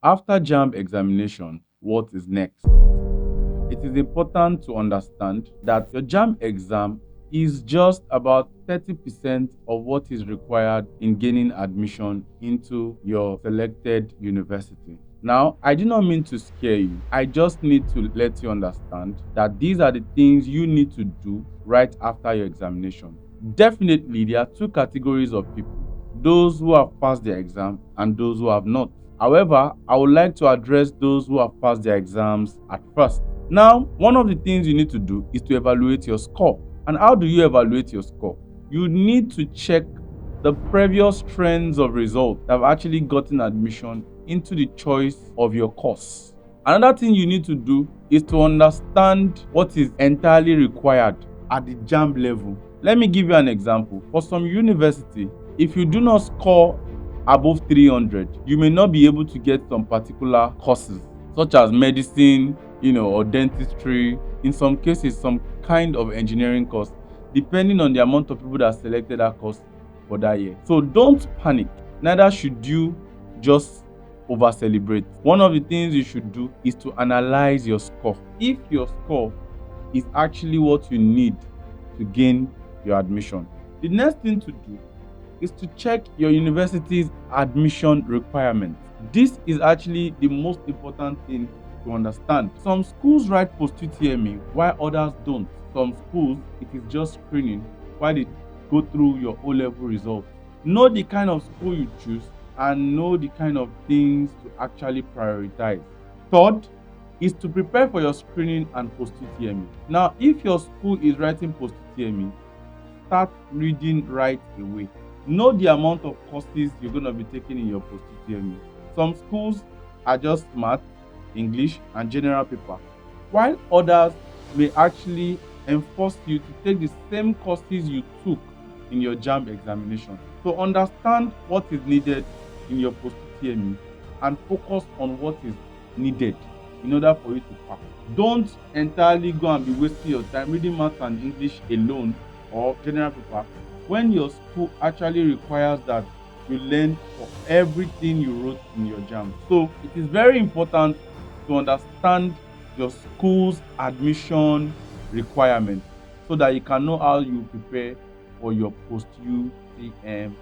After JAMB examination, what is next? It is important to understand that your JAMB exam is just about 30% of what is required in gaining admission into your selected university. Now, I do not mean to scare you. I just need to let you understand that these are the things you need to do right after your examination. Definitely, there are two categories of people: those who have passed their exam and those who have not. However, I would like to address those who have passed their exams at first. Now, one of the things you need to do is to evaluate your score. And how do you evaluate your score? You need to check the previous trends of results that have actually gotten admission into the choice of your course. Another thing you need to do is to understand what is entirely required at the JAMB level. Let me give you an example. For some university, if you do not score above 300, you may not be able to get some particular courses, such as medicine, or dentistry, in some cases, some kind of engineering course, depending on the amount of people that selected that course for that year. So don't panic. Neither should you just over celebrate. One of the things you should do is to analyze your score. If your score is actually what you need to gain your admission, the next thing to do is to check your university's admission requirements. This is actually the most important thing to understand. Some schools write post-UTME while others don't. Some schools, it is just screening while they go through your O-level results. Know the kind of school you choose and know the kind of things to actually prioritize. Third is to prepare for your screening and post-UTME. Now, if your school is writing post-UTME, start reading right away. Know the amount of courses you're going to be taking in your post-UTME. Some schools are just math, English, and general paper, while others may actually enforce you to take the same courses you took in your JAMB examination. So understand what is needed in your post-UTME and focus on what is needed in order for you to pass. Don't entirely go and be wasting your time reading math and English alone or general paper when your school actually requires that you learn for everything you wrote in your JAMB. So it is very important to understand your school's admission requirements so that you can know how you prepare for your post-UTME.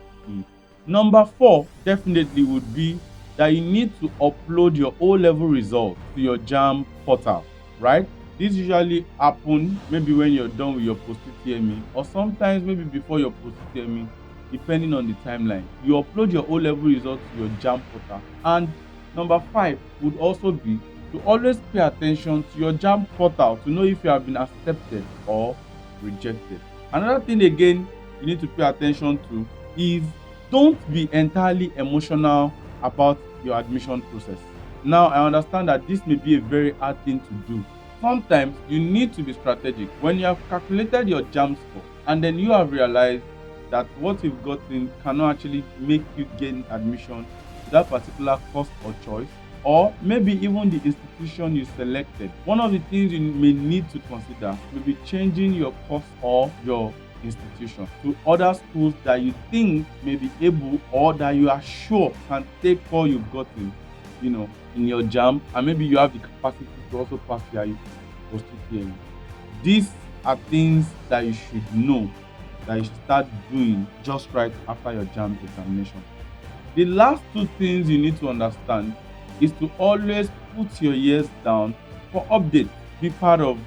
Number 4 definitely would be that you need to upload your O-level results to your JAMB portal, right? This usually happens maybe when you're done with your post-UTME or sometimes maybe before your post-UTME, depending on the timeline. You upload your O-level results to your JAMB portal. And number 5 would also be to always pay attention to your JAMB portal to know if you have been accepted or rejected. Another thing again you need to pay attention to is don't be entirely emotional about your admission process. Now, I understand that this may be a very hard thing to do. Sometimes you need to be strategic. When you have calculated your JAMB score and then you have realized that what you've gotten cannot actually make you gain admission to that particular course or choice, or maybe even the institution you selected, one of the things you may need to consider may be changing your course or your institution to other schools that you think may be able or that you are sure can take all you've gotten, in your JAMB, and maybe you have the capacity to also pass your post-UTME. These are things that you should know, that you should start doing just right after your JAMB examination. The last 2 things you need to understand is to always put your ears down for updates. Be part of,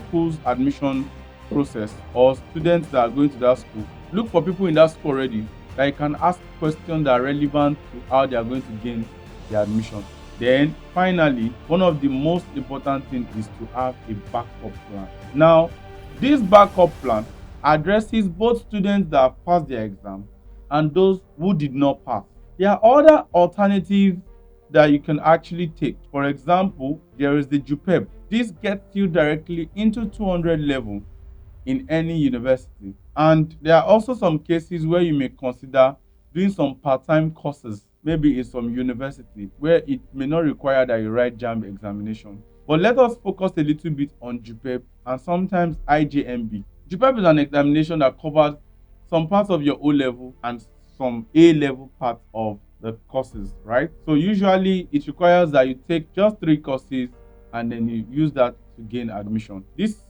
school's admission process or students that are going to that school. Look for people in that school already that you can ask questions that are relevant to how they are going to gain their admission. Then finally, one of the most important things is to have a backup plan. Now, this backup plan addresses both students that have passed their exam and those who did not pass. There are other alternatives that you can actually take. For example, there is the JUPEB. This gets you directly into 200 level in any university. And there are also some cases where you may consider doing some part-time courses, maybe in some university where it may not require that you write JAMB examination. But let us focus a little bit on JUPEB and sometimes IJMB. JUPEB is an examination that covers some parts of your O-level and some A-level parts of the courses, right? So usually it requires that you take just 3 courses and then you use that to gain admission. These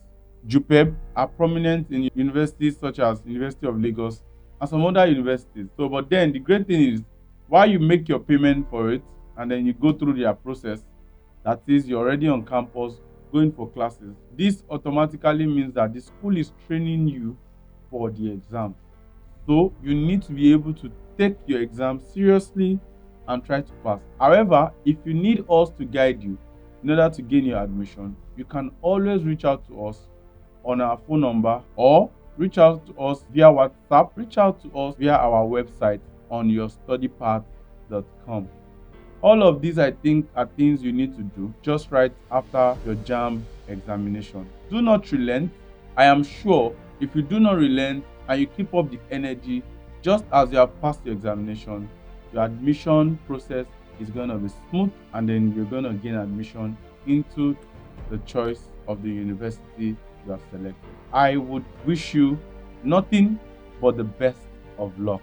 JUPEB are prominent in universities such as University of Lagos and some other universities. So, but then the great thing is, while you make your payment for it and then you go through their process, that is, you're already on campus going for classes. This automatically means that the school is training you for the exam. So you need to be able to take your exam seriously and try to pass. However, if you need us to guide you in order to gain your admission, you can always reach out to us on our phone number or reach out to us via WhatsApp, reach out to us via our website on yourstudypath.com. All of these, I think, are things you need to do just right after your JAMB examination. Do not relent. I am sure if you do not relent and you keep up the energy, just as you have passed your examination, your admission process is going to be smooth and then you're going to gain admission into the choice of the university you have selected. I would wish you nothing but the best of luck.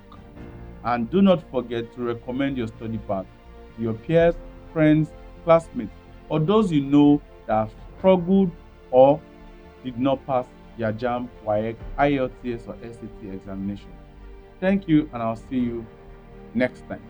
And do not forget to recommend your study path to your peers, friends, classmates, or those you know that have struggled or did not pass their JAMB, WAEC, IELTS, or SAT examination. Thank you, and I'll see you next time.